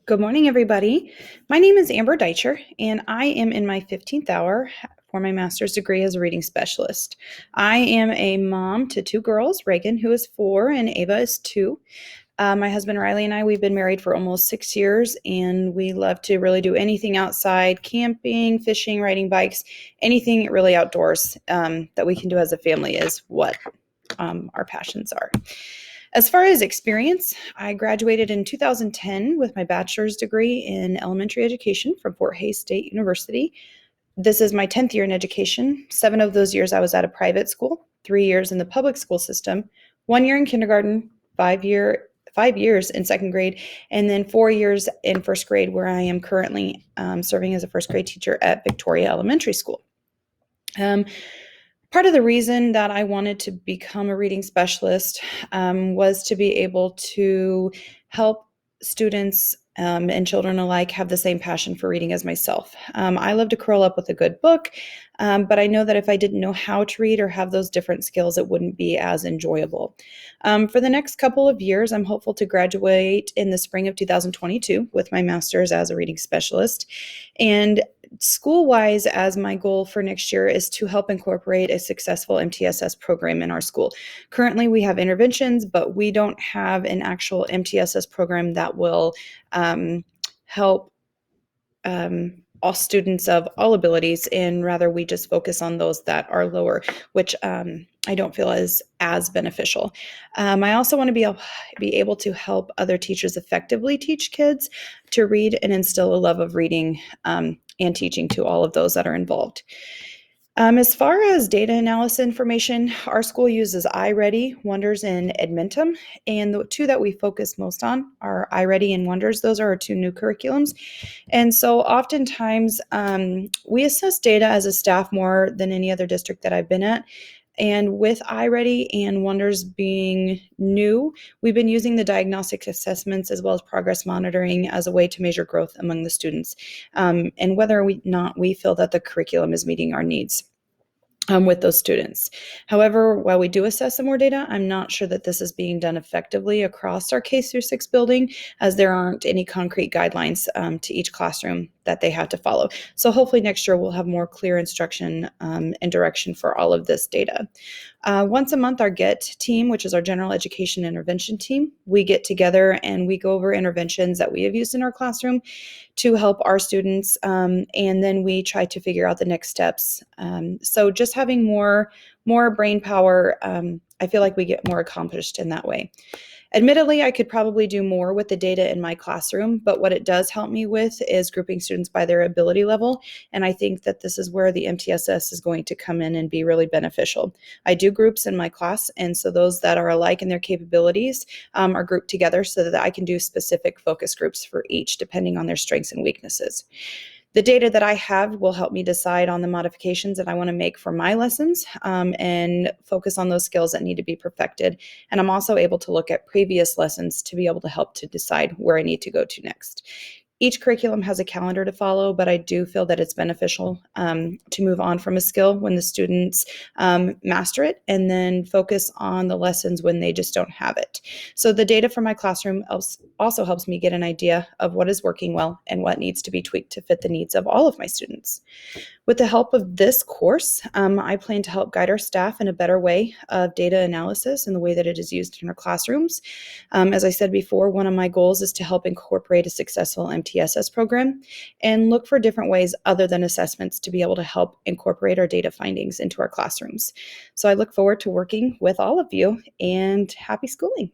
Good morning, everybody. My name is Amber Deitcher, and I am in my 15th hour for my master's degree as a reading specialist. I am a mom to two girls, Reagan, who is 4, and Ava is 2. My husband Riley and I, we've been married for almost 6 years, and we love to really do anything outside camping, fishing, riding bikes, anything really outdoors that we can do as a family is what our passions are. As far as experience, I graduated in 2010 with my bachelor's degree in elementary education from Fort Hays State University. This is my 10th year in education. 7 of those years I was at a private school, 3 years in the public school system, 1 year in kindergarten, 5 years in second grade, and then 4 years in first grade, where I am currently serving as a first grade teacher at Victoria Elementary School. Part of the reason that I wanted to become a reading specialist was to be able to help students and children alike have the same passion for reading as myself. I love to curl up with a good book, but I know that if I didn't know how to read or have those different skills, it wouldn't be as enjoyable. For the next couple of years, I'm hopeful to graduate in the spring of 2022 with my master's as a reading specialist. And school-wise, as my goal for next year is to help incorporate a successful MTSS program in our school. Currently, we have interventions, but we don't have an actual MTSS program that will help all students of all abilities, and rather we just focus on those that are lower, which I don't feel is as beneficial. I also want to be able to help other teachers effectively teach kids to read and instill a love of reading and teaching to all of those that are involved. As far as data analysis information, our school uses iReady, Wonders, and Edmentum, and the two that we focus most on are iReady and Wonders. Those are our two new curriculums. And so oftentimes we assess data as a staff more than any other district that I've been at. And with iReady and Wonders being new, we've been using the diagnostic assessments as well as progress monitoring as a way to measure growth among the students, and whether or not we feel that the curriculum is meeting our needs. With those students. However, while we do assess some more data, I'm not sure that this is being done effectively across our K through 6 building, as there aren't any concrete guidelines to each classroom that they have to follow. So hopefully next year we'll have more clear instruction and direction for all of this data. Once a month, our GET team, which is our general education intervention team, we get together and we go over interventions that we have used in our classroom to help our students, and then we try to figure out the next steps. So just having more brain power, I feel like we get more accomplished in that way. Admittedly, I could probably do more with the data in my classroom, but what it does help me with is grouping students by their ability level, and I think that this is where the MTSS is going to come in and be really beneficial. I do groups in my class, and so those that are alike in their capabilities are grouped together so that I can do specific focus groups for each, depending on their strengths and weaknesses. The data that I have will help me decide on the modifications that I want to make for my lessons, and focus on those skills that need to be perfected. And I'm also able to look at previous lessons to be able to help to decide where I need to go to next. Each curriculum has a calendar to follow, but I do feel that it's beneficial to move on from a skill when the students master it, and then focus on the lessons when they just don't have it. So the data from my classroom also helps me get an idea of what is working well and what needs to be tweaked to fit the needs of all of my students. With the help of this course, I plan to help guide our staff in a better way of data analysis and the way that it is used in our classrooms. As I said before, one of my goals is to help incorporate a successful MTSS program and look for different ways other than assessments to be able to help incorporate our data findings into our classrooms. So I look forward to working with all of you, and happy schooling.